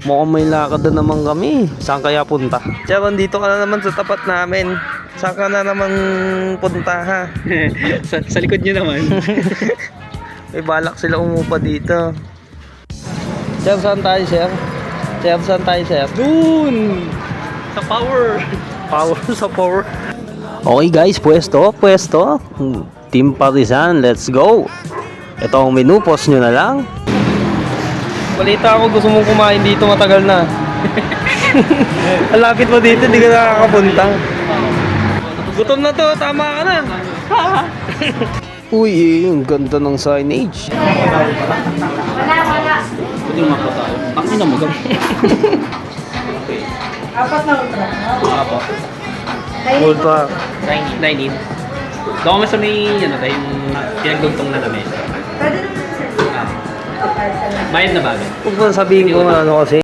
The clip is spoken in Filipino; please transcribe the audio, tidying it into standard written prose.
Mukhang may lakad na naman kami. Saan kaya punta? Sir, dito ka na naman sa tapat namin. Saan ka na naman punta ha? sa likod nyo naman. May balak sila umupa dito. Sir, saan tayo sir? Sir, saan tayo sir? Dun! Sa power! Power sa power. Okay guys, pwesto. Team Parisan, let's go. Ito ang menu, post nyo na lang. Balita ako, gusto mong kumain dito, matagal na. Ang lapit mo dito, di ka nakakapunta. Gutom na to, tama ka na. Uy, ang ganda ng signage. Pwede yung mapa tayo. Akin na mo gam. Apat na ultra. Apo. Ultra. 9 in. Doon kami sa may, ano tayo, yung pinagdugtong na lamesa. Pwede naman sir. Bayad na bagay. Huwag mo sabihin ko na ano kasi.